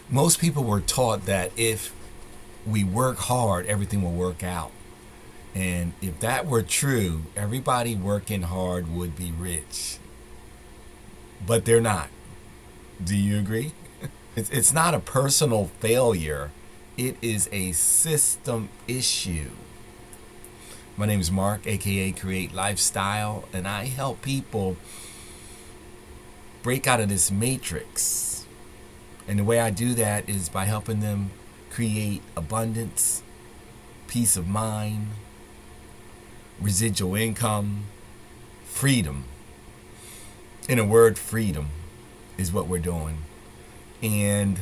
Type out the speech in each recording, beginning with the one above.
Most people were taught that if we work hard, everything will work out. And if that were true, everybody working hard would be rich. But they're not. Do you agree? It's not a personal failure, it is a system issue. My name is Mark, aka Create Lifestyle, and I help people break out of this matrix. And the way I do that is by helping them create abundance, peace of mind, residual income, freedom. In a word, freedom is what we're doing. And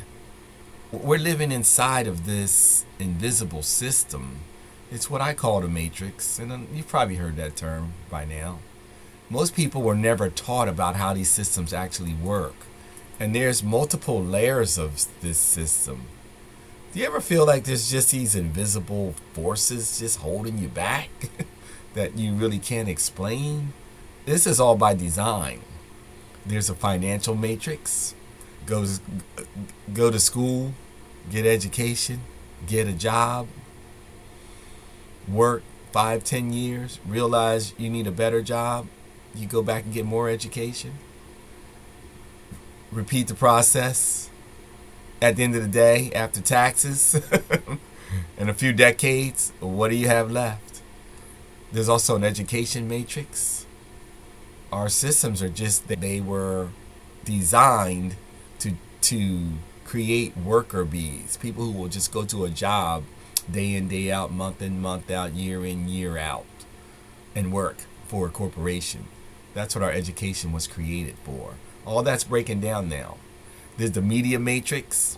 we're living inside of this invisible system. It's what I call the matrix, and you've probably heard that term by now. Most people were never taught about how these systems actually work. And there's multiple layers of this system. Do you ever feel like there's just these invisible forces just holding you back that you really can't explain? This is all by design. There's a financial matrix. Go, go to school, get education, get a job, work 5, 10 years, realize you need a better job, you go back and get more education, repeat the process. At the end of the day, after taxes and a few decades, what do you have left? There's also an education matrix. Our systems are just, they were designed to create worker bees, people who will just go to a job day in, day out, month in, month out, year in, year out, and work for a corporation. That's what our education was created for. All that's breaking down now. There's the media matrix,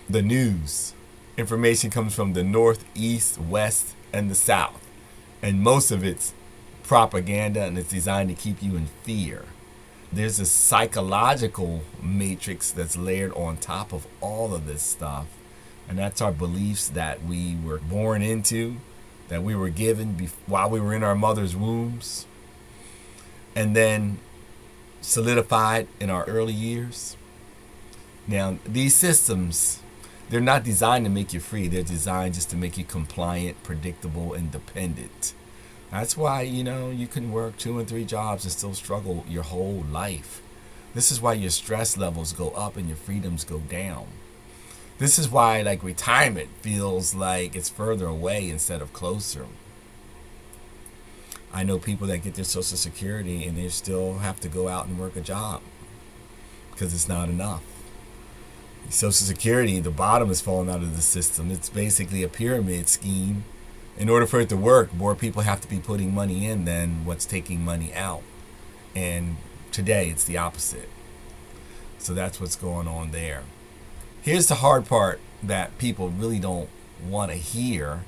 the news. Information comes from the north, east, west, and the south. And most of it's propaganda, and it's designed to keep you in fear. There's a psychological matrix that's layered on top of all of this stuff. And that's our beliefs that we were born into, that we were given while we were in our mother's wombs, and then solidified in our early years. Now, these systems, they're not designed to make you free. They're designed just to make you compliant, predictable, and dependent. That's why, you can work 2 and 3 jobs and still struggle your whole life. This is why your stress levels go up and your freedoms go down. This is why, retirement feels like it's further away instead of closer. I know people that get their Social Security and they still have to go out and work a job because it's not enough. Social Security, the bottom is falling out of the system. It's basically a pyramid scheme. In order for it to work, more people have to be putting money in than what's taking money out. And today, it's the opposite. So that's what's going on there. Here's the hard part that people really don't want to hear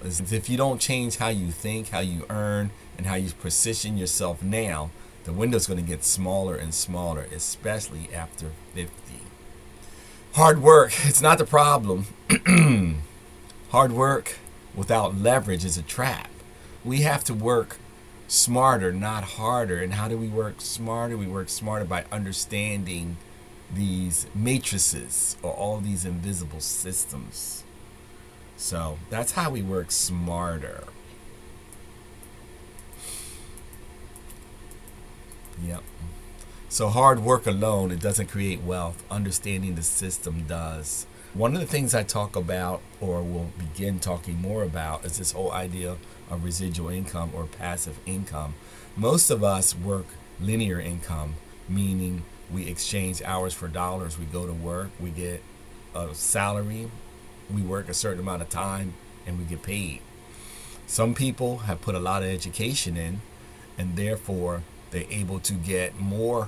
is if you don't change how you think, how you earn, and how you position yourself now, the window's going to get smaller and smaller, especially after 50. Hard work, it's not the problem. Hard work without leverage is a trap. We have to work smarter, not harder. And how do we work smarter? We work smarter by understanding these matrices or all these invisible systems. So that's how we work smarter. Yep. So hard work alone, it doesn't create wealth. Understanding the system does. One of the things I talk about, or will begin talking more about, is this whole idea of residual income or passive income. Most of us work linear income, meaning we exchange hours for dollars. We go to work, we get a salary, we work a certain amount of time, and we get paid. Some people have put a lot of education in, and therefore they're able to get more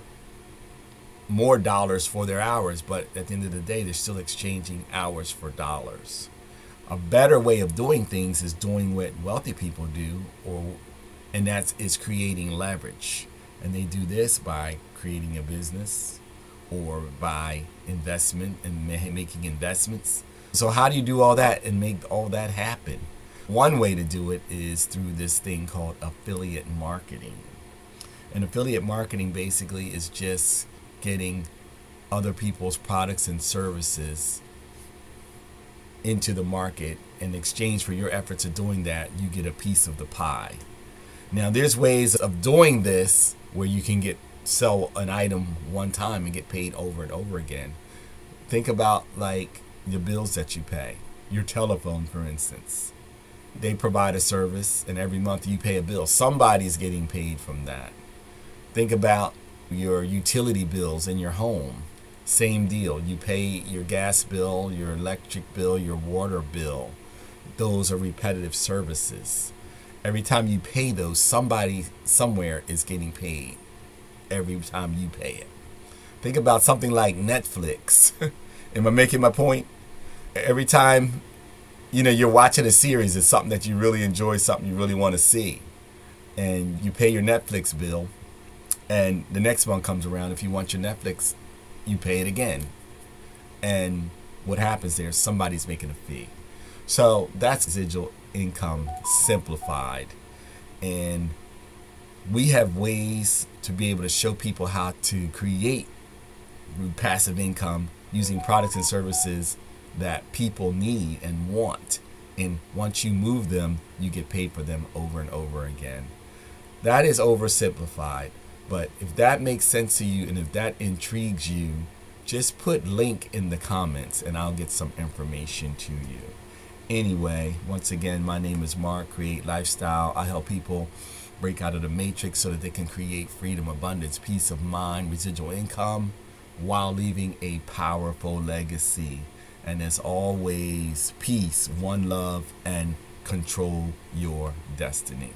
dollars for their hours, but at the end of the day, they're still exchanging hours for dollars. A better way of doing things is doing what wealthy people do, and that is creating leverage. And they do this by creating a business or by investment and making investments. So how do you do all that and make all that happen? One way to do it is through this thing called affiliate marketing. And affiliate marketing basically is just getting other people's products and services into the market. In exchange for your efforts of doing that, you get a piece of the pie. Now, there's ways of doing this where you can sell an item one time and get paid over and over again. Think about like the bills that you pay, your telephone, for instance. They provide a service, and every month you pay a bill. Somebody's getting paid from that. Think about your utility bills in your home. Same deal. You pay your gas bill, your electric bill, your water bill. Those are repetitive services. Every time you pay those, somebody somewhere is getting paid every time you pay it. Think about something like Netflix. Am I making my point? Every time you're watching a series, it's something that you really enjoy, something you really want to see, and you pay your Netflix bill, and the next one comes around. If you want your Netflix, you pay it again, and what happens there? Somebody's making a fee. So that's residual income simplified, and we have ways to be able to show people how to create passive income using products and services that people need and want. And once you move them, you get paid for them over and over again. That is oversimplified, but if that makes sense to you and if that intrigues you, just put link in the comments and I'll get some information to you. Anyway, once again, my name is Mark, Create Lifestyle. I help people break out of the matrix so that they can create freedom, abundance, peace of mind, residual income, while leaving a powerful legacy. And as always, peace, one love, and control your destiny.